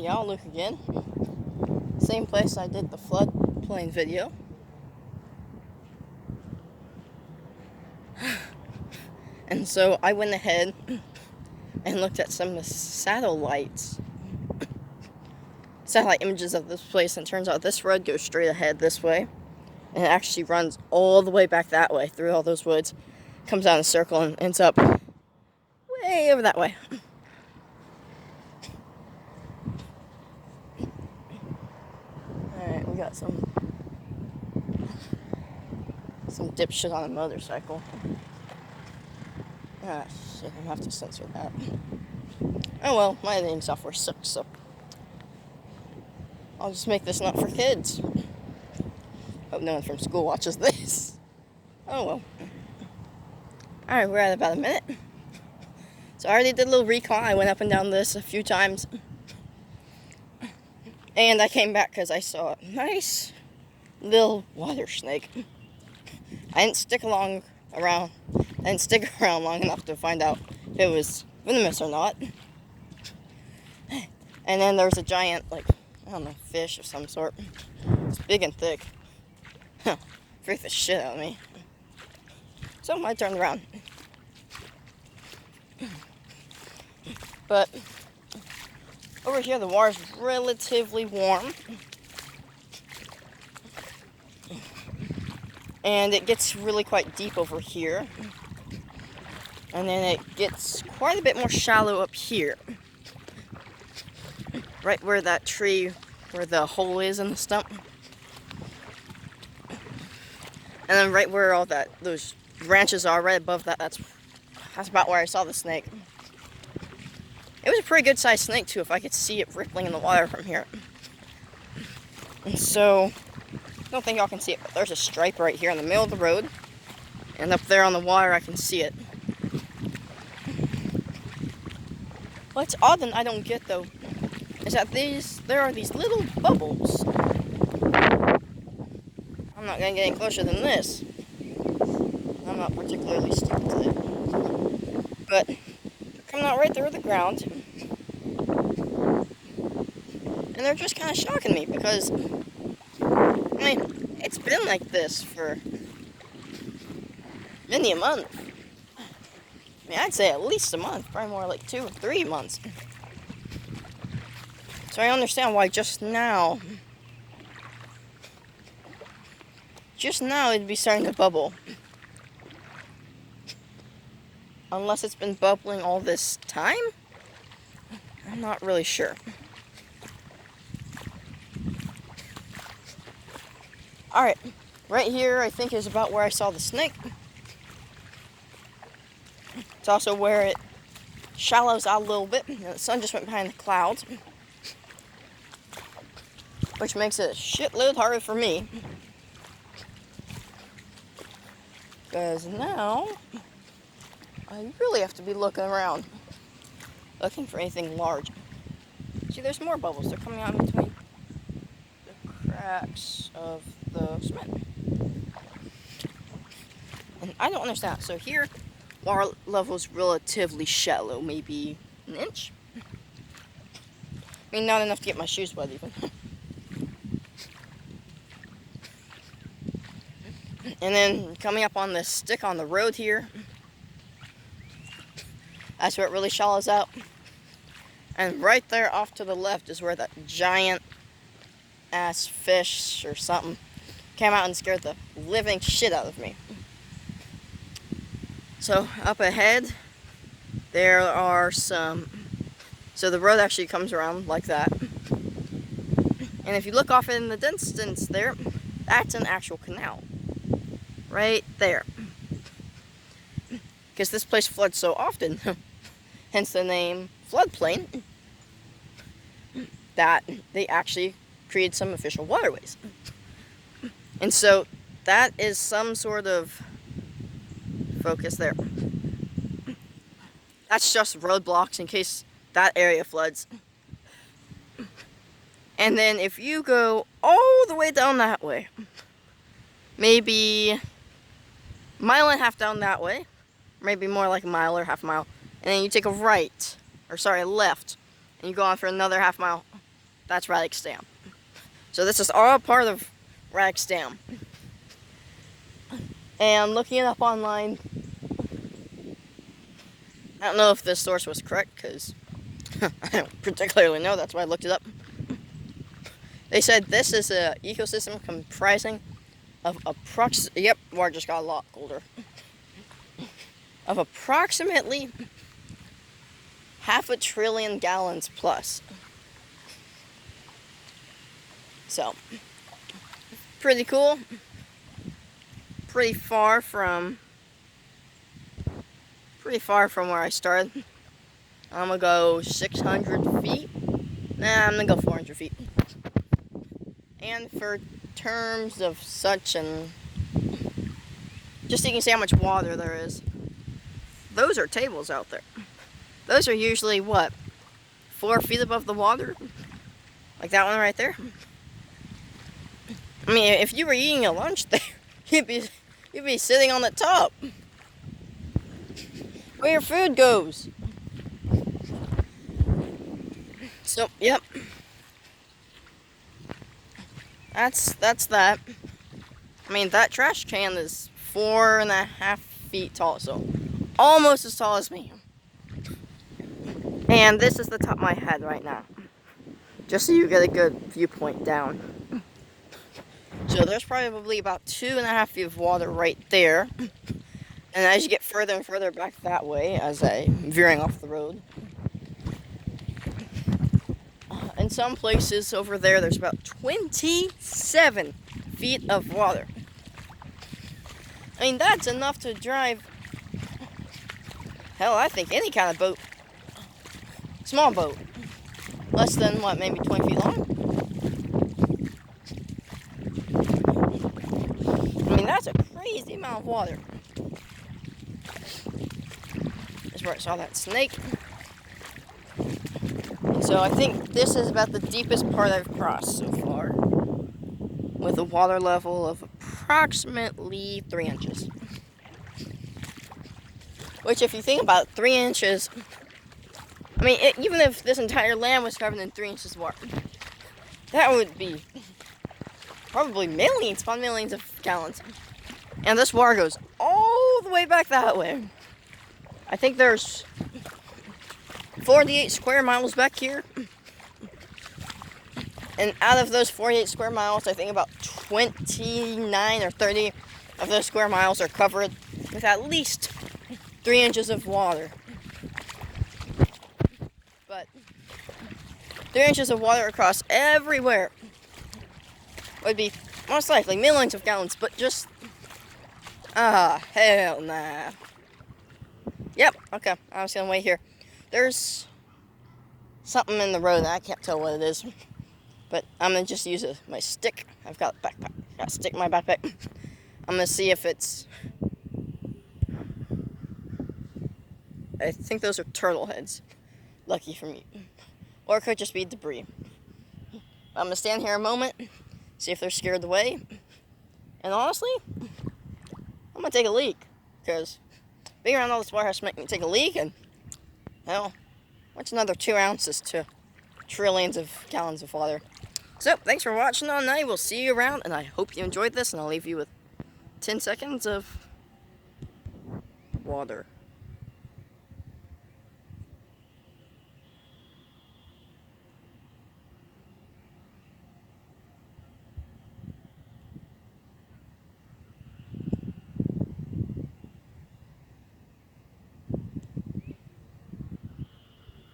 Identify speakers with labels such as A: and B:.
A: Hey y'all, Luke again. Same place I did the Floodplain video. And so I went ahead and looked at some of the satellite images of this place, and it turns out this road goes straight ahead this way, and it actually runs all the way back that way through all those woods, comes down in a circle and ends up way over that way. Alright, we got some dipshit on a motorcycle. Ah, shit, I'm gonna have to censor that. Oh well, my editing software sucks, so I'll just make this not for kids. Hope no one from school watches this. Oh well. Alright, we're at about a minute. So I already did a little recon. I went up and down this a few times. And I came back because I saw a nice little water snake. I didn't stick around long enough to find out if it was venomous or not. And then there's a giant, I don't know, fish of some sort. It's big and thick. Freaked the shit out of me. So I turned around. But over here the water's relatively warm. And it gets really quite deep over here. And then it gets quite a bit more shallow up here. Right where that tree, where the hole is in the stump. And then right where all those branches are, right above that, that's about where I saw the snake. It was a pretty good sized snake too, if I could see it rippling in the water from here. And so, I don't think y'all can see it, but there's a stripe right here in the middle of the road. And up there on the water, I can see it. What's odd and I don't get though, is that there are these little bubbles. I'm not gonna get any closer than this. I'm not particularly stupid. But they're coming out right through the ground. And they're just kind of shocking me because, I mean, it's been like this for many a month. I mean, I'd say at least a month, probably more like 2 or 3 months. So I understand why just now it'd be starting to bubble. Unless it's been bubbling all this time? I'm not really sure. Alright, right here I think is about where I saw the snake. It's also where it shallows out a little bit. The sun just went behind the clouds, which makes it a shitload harder for me. Because now I really have to be looking around, looking for anything large. See, there's more bubbles. They're coming out in between the cracks of the cement. And I don't understand. So here, water level is relatively shallow, maybe an inch. I mean, not enough to get my shoes wet even. And then coming up on this stick on the road here, that's where it really shallows out. And right there off to the left is where that giant ass fish or something came out and scared the living shit out of me. So up ahead, there are so the road actually comes around like that. And if you look off in the distance there, that's an actual canal. Right there. Because this place floods so often, hence the name Floodplain, that they actually created some official waterways. And so that is some sort of focus there. That's just roadblocks in case that area floods. And then if you go all the way down that way, maybe a mile and a half down that way, maybe more like a mile or half a mile, and then you take a left, and you go on for another half mile, that's Radix Dam. So this is all part of Radix Dam. And looking it up online, I don't know if this source was correct, because I don't particularly know, that's why I looked it up. They said this is an ecosystem comprising of yep, water just got a lot colder. Of approximately 500 billion gallons plus. So, pretty cool. Pretty far from where I started. I'm gonna go 600 feet. Nah, I'm gonna go 400 feet. And for terms of such, and just so you can see how much water there is, those are tables out there. Those are usually, what, 4 feet above the water? Like that one right there? I mean, if you were eating a lunch there, you'd be sitting on the top. Where your food goes. So, yep. That's that. I mean, that trash can is 4.5 feet tall, so almost as tall as me. And this is the top of my head right now, just so you get a good viewpoint down. So there's probably about 2.5 feet of water right there. And as you get further and further back that way, as I'm veering off the road, in some places over there's about 27 feet of water. I mean, that's enough to drive, hell, I think any kind of boat. Small boat. Less than, what, maybe 20 feet long? I mean, that's a crazy amount of water. That's where I saw that snake. So I think this is about the deepest part I've crossed so far, with a water level of approximately 3 inches. Which, if you think about 3 inches, I mean, even if this entire land was covered in 3 inches of water, that would be probably millions upon millions of gallons. And this water goes all the way back that way. I think there's 48 square miles back here. And out of those 48 square miles, I think about 29 or 30 of those square miles are covered with at least 3 inches of water. But 3 inches of water across everywhere would be most likely millions of gallons, but just, hell nah. Yep, okay, I'm just gonna wait here. There's something in the road and I can't tell what it is, but I'm gonna just use my stick. I've got a backpack, got a stick in my backpack. I'm gonna see if it's, I think those are turtle heads. Lucky for me. Or it could just be debris. I'm gonna stand here a moment, see if they're scared away. And honestly, I'm gonna take a leak. Because being around all this water has to make me take a leak, and hell, what's another 2 ounces to trillions of gallons of water? So, thanks for watching all night. We'll see you around, and I hope you enjoyed this, and I'll leave you with 10 seconds of water.